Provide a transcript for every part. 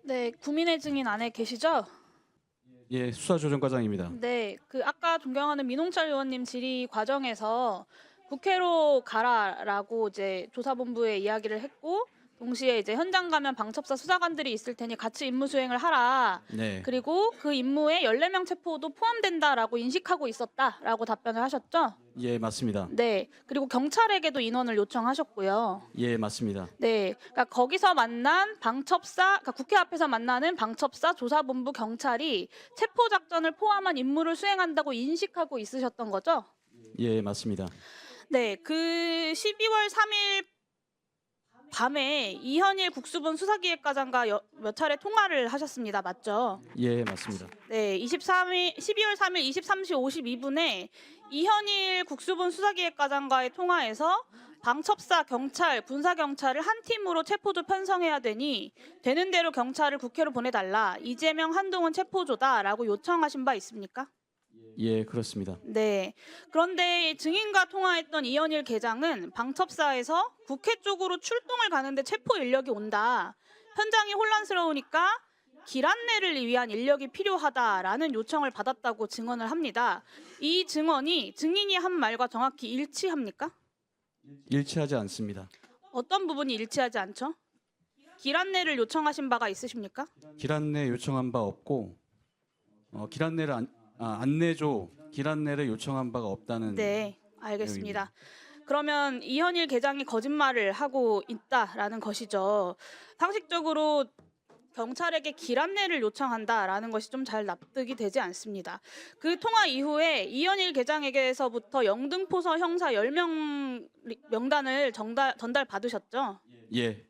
네, 구민의 증인 안에 계시죠? 예, 수사조정과장입니다. 네, 그 아까 존경하는 민홍철 의원님 질의 과정에서 국회로 가라라고 이제 조사본부에 이야기를 했고, 동시에 이제 현장 가면 방첩사 수사관들이 있을 테니 같이 임무 수행을 하라. 네, 그리고 그 임무에 14명 체포도 포함된다라고 인식하고 있었다라고 답변을 하셨죠? 예, 맞습니다. 네, 그리고 경찰에게도 인원을 요청하셨고요. 예, 맞습니다. 네, 그러니까 거기서 만난 방첩사, 그러니까 국회 앞에서 만나는 방첩사, 조사본부, 경찰이 체포 작전을 포함한 임무를 수행한다고 인식하고 있으셨던 거죠? 예, 맞습니다. 네, 그 12월 3일 밤에 이현일 국수본 수사기획과장과 몇 차례 통화를 하셨습니다. 맞죠? 예, 맞습니다. 네, 12월 3일 23시 52분에 이현일 국수본 수사기획과장과의 통화에서 방첩사, 경찰, 군사경찰을 한 팀으로 체포조 편성해야 되니 되는 대로 경찰을 국회로 보내달라. 이재명, 한동훈 체포조다라고 요청하신 바 있습니까? 예, 그렇습니다. 네. 그런데 증인과 통화했던 이현일 계장은 방첩사에서 국회 쪽으로 출동을 가는데 체포 인력이 온다. 현장이 혼란스러우니까 길 안내를 위한 인력이 필요하다라는 요청을 받았다고 증언을 합니다. 이 증언이 증인이 한 말과 정확히 일치합니까? 일치하지 않습니다. 어떤 부분이 일치하지 않죠? 길 안내를 요청하신 바가 있으십니까? 길 안내 요청한 바 없고 길 안내를 안내조 길 안내를 요청한 바가 없다는 네, 알겠습니다. 그러면 이현일 계장이 거짓말을 하고 있다라는 것이죠. 상식적으로 경찰에게 길 안내를 요청한다라는 것이 좀 잘 납득이 되지 않습니다. 그 통화 이후에 이현일 계장에게서부터 영등포서 형사 10명 명단을 전달 받으셨죠? 예,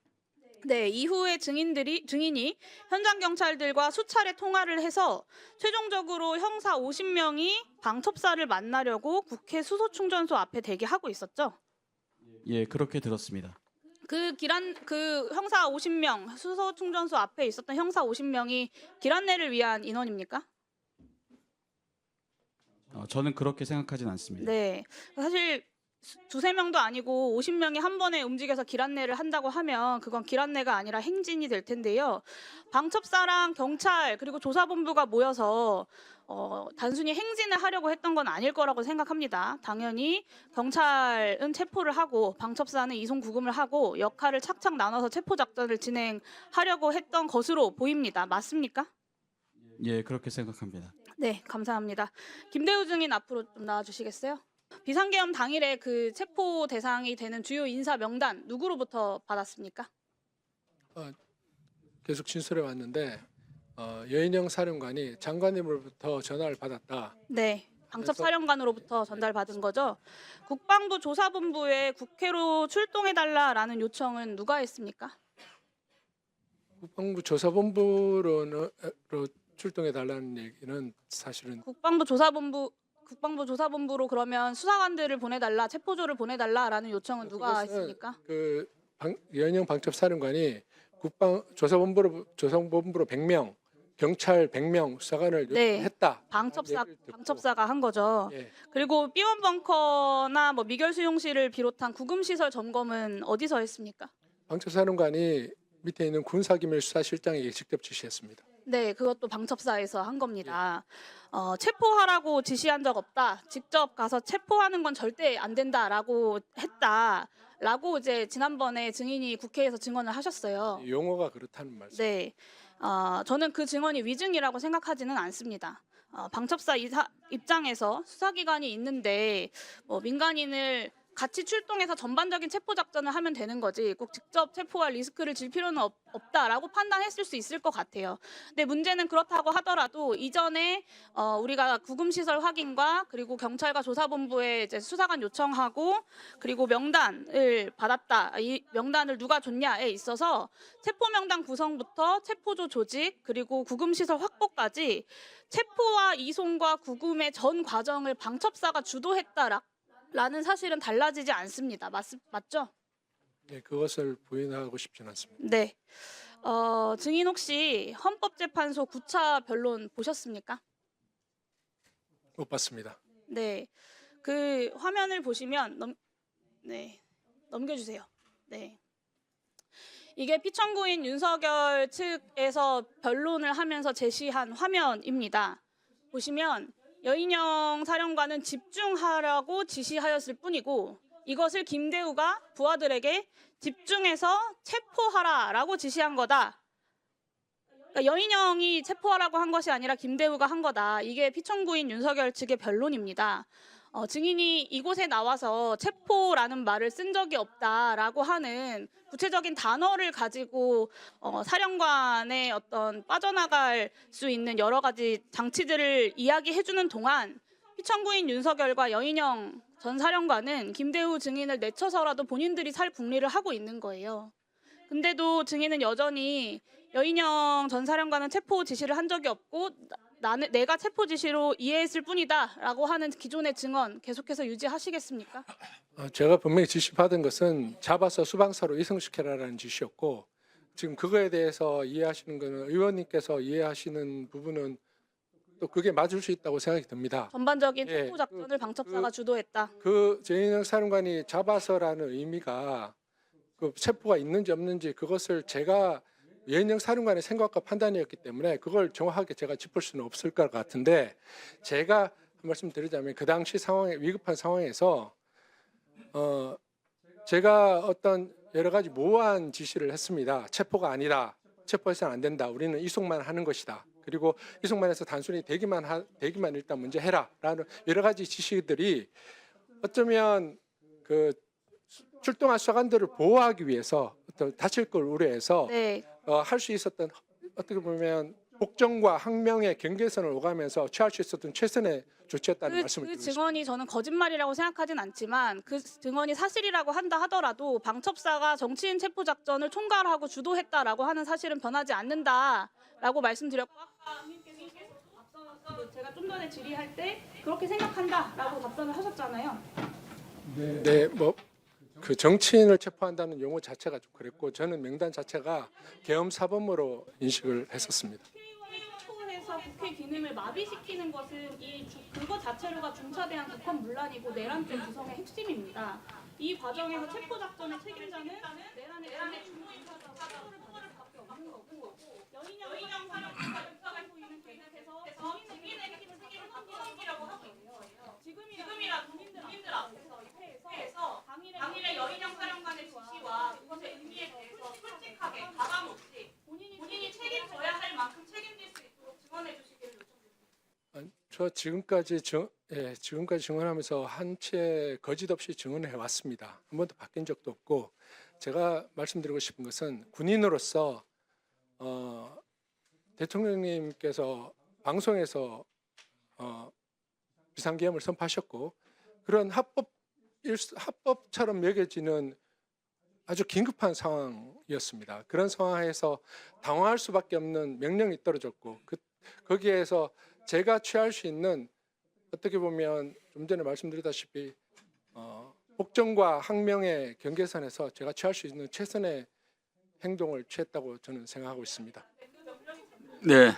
네, 이후에 증인이 현장 경찰들과 수차례 통화를 해서 최종적으로 형사 50명이 방첩사를 만나려고 국회 수소충전소 앞에 대기하고 있었죠. 예, 그렇게 들었습니다. 그 형사 50명, 수소충전소 앞에 있었던 형사 50명이 길 안내를 위한 인원입니까? 저는 그렇게 생각하진 않습니다. 네. 사실 두세 명도 아니고 50명이 한 번에 움직여서 길 안내를 한다고 하면 그건 길 안내가 아니라 행진이 될 텐데요. 방첩사랑 경찰 그리고 조사본부가 모여서 단순히 행진을 하려고 했던 건 아닐 거라고 생각합니다. 당연히 경찰은 체포를 하고 방첩사는 이송 구금을 하고 역할을 착착 나눠서 체포 작전을 진행하려고 했던 것으로 보입니다. 맞습니까? 예, 그렇게 생각합니다. 네, 감사합니다. 김대우 증인 앞으로 좀 나와주시겠어요? 비상계엄 당일에 그 체포 대상이 되는 주요 인사 명단 누구로부터 받았습니까? 계속 진술해 왔는데 여인영 사령관이 장관님으로부터 전화를 받았다. 네, 방첩사령관으로부터 전달받은 거죠. 국방부 조사본부에 국회로 출동해달라라는 요청은 누가 했습니까? 국방부 조사본부로 출동해 달라는 얘기는 사실은 국방부 조사본부로 그러면 수사관들을 보내달라, 체포조를 보내달라라는 요청은 누가 그것은 했습니까? 여인영 방첩사령관이 조사본부로 100명, 경찰 100명 수사관을 네. 요청했다. 방첩사가 한 거죠. 예, 그리고 B1 벙커나 뭐 미결 수용실을 비롯한 구금 시설 점검은 어디서 했습니까? 방첩사령관이 밑에 있는 군사기밀수사실장에게 직접 지시했습니다. 네, 그것도 방첩사에서 한 겁니다. 체포하라고 지시한 적 없다. 직접 가서 체포하는 건 절대 안 된다라고 했다라고 이제 지난번에 증인이 국회에서 증언을 하셨어요. 용어가 그렇다는 말씀. 네, 저는 그 증언이 위증이라고 생각하지는 않습니다. 방첩사 입장에서 수사기관이 있는데 뭐 민간인을 같이 출동해서 전반적인 체포 작전을 하면 되는 거지 꼭 직접 체포할 리스크를 질 필요는 없다라고 판단했을 수 있을 것 같아요. 근데 문제는 그렇다고 하더라도 이전에 우리가 구금시설 확인과 그리고 경찰과 조사본부에 이제 수사관 요청하고 그리고 명단을 받았다. 이 명단을 누가 줬냐에 있어서 체포 명단 구성부터 체포조 조직 그리고 구금시설 확보까지 체포와 이송과 구금의 전 과정을 방첩사가 주도했다라는 사실은 달라지지 않습니다. 맞죠? 네, 그것을 부인하고 싶지는 않습니다. 네. 증인 혹시 헌법재판소 9차 변론 보셨습니까? 못 봤습니다. 네. 그 화면을 보시면 넘겨주세요. 네. 이게 피청구인 윤석열 측에서 변론을 하면서 제시한 화면입니다. 보시면 여인영 사령관은 집중하라고 지시하였을 뿐이고 이것을 김대우가 부하들에게 집중해서 체포하라라고 지시한 거다. 그러니까 여인영이 체포하라고 한 것이 아니라 김대우가 한 거다. 이게 피청구인 윤석열 측의 변론입니다. 증인이 이곳에 나와서 체포라는 말을 쓴 적이 없다라고 하는 구체적인 단어를 가지고 사령관의 어떤 빠져나갈 수 있는 여러 가지 장치들을 이야기해주는 동안 피청구인 윤석열과 여인영 전 사령관은 김대우 증인을 내쳐서라도 본인들이 살 궁리를 하고 있는 거예요. 근데도 증인은 여전히 여인영 전 사령관은 체포 지시를 한 적이 없고 내가 체포 지시로 이해했을 뿐이다라고 하는 기존의 증언 계속해서 유지하시겠습니까? 제가 분명히 지시받은 것은 잡아서 수방사로 이송시켜라라는 지시였고 지금 그거에 대해서 이해하시는 거는 의원님께서 이해하시는 부분은 또 그게 맞을 수 있다고 생각이 듭니다. 전반적인 예, 체포 작전을 방첩사가 주도했다. 그 여인영 사령관이 잡아서라는 의미가 그 체포가 있는지 없는지 그것을 제가 여인영 사령관의 생각과 판단이었기 때문에 그걸 정확하게 제가 짚을 수는 없을 것 같은데 제가 한 말씀 드리자면 그 당시 상황에 위급한 상황에서 제가 어떤 여러 가지 모호한 지시를 했습니다. 체포가 아니라 체포해서는 안 된다. 우리는 이송만 하는 것이다. 그리고 이송만 해서 단순히 대기만 일단 먼저 해라라는 여러 가지 지시들이 어쩌면 그 출동한 수사관들을 보호하기 위해서 어떤 다칠 걸 우려해서 네. 할 수 있었던 어떻게 보면 복정과 항명의 경계선을 오가면서 취할 수 있었던 최선의 조치였다는 말씀을 그 드리고 싶습니다. 증언이 저는 거짓말이라고 생각하진 않지만 그 증언이 사실이라고 한다 하더라도 방첩사가 정치인 체포 작전을 총괄하고 주도했다라고 하는 사실은 변하지 않는다라고 말씀드렸고 아까 의원님께서 앞서서 제가 좀 전에 질의할 때 그렇게 생각한다라고 답변을 하셨잖아요. 네, 뭐 그 정치인을 체포한다는 용어 자체가 좀 그랬고 저는 명단 자체가 계엄 사범으로 인식을 했었습니다. 체포해서 국회 기능을 마비시키는 것은 그거 자체로가 중차대한 국헌 문란이고 내란죄 구성의 핵심입니다. 이 과정에서 체포 작전의 책임자는 내란의 주모임사가 처벌을 받을 없는 거고 여인영 사령관과 보이는 계속해서 국민에게 책임을 넘기라고 하고 있는 거예요. 지금이라 국민들 앞에서 이 회에서 당일의 여인영 사령관의 지시와 그것의 의미에 대해서 솔직하게 가감 없이 본인이 책임져야 할 만큼 책임질 수 있도록 증언해 주시기를 요청드립니다. 저 지금까지 증언하면서 한 채 거짓 없이 증언해 왔습니다. 한 번도 바뀐 적도 없고 제가 말씀드리고 싶은 것은 군인으로서 대통령님께서 방송에서 비상계엄을 선포하셨고 그런 합법처럼 여겨지는 아주 긴급한 상황이었습니다. 그런 상황에서 당황할 수밖에 없는 명령이 떨어졌고 거기에서 제가 취할 수 있는 어떻게 보면 좀 전에 말씀드렸다시피 복정과 항명의 경계선에서 제가 취할 수 있는 최선의 행동을 취했다고 저는 생각하고 있습니다. 네,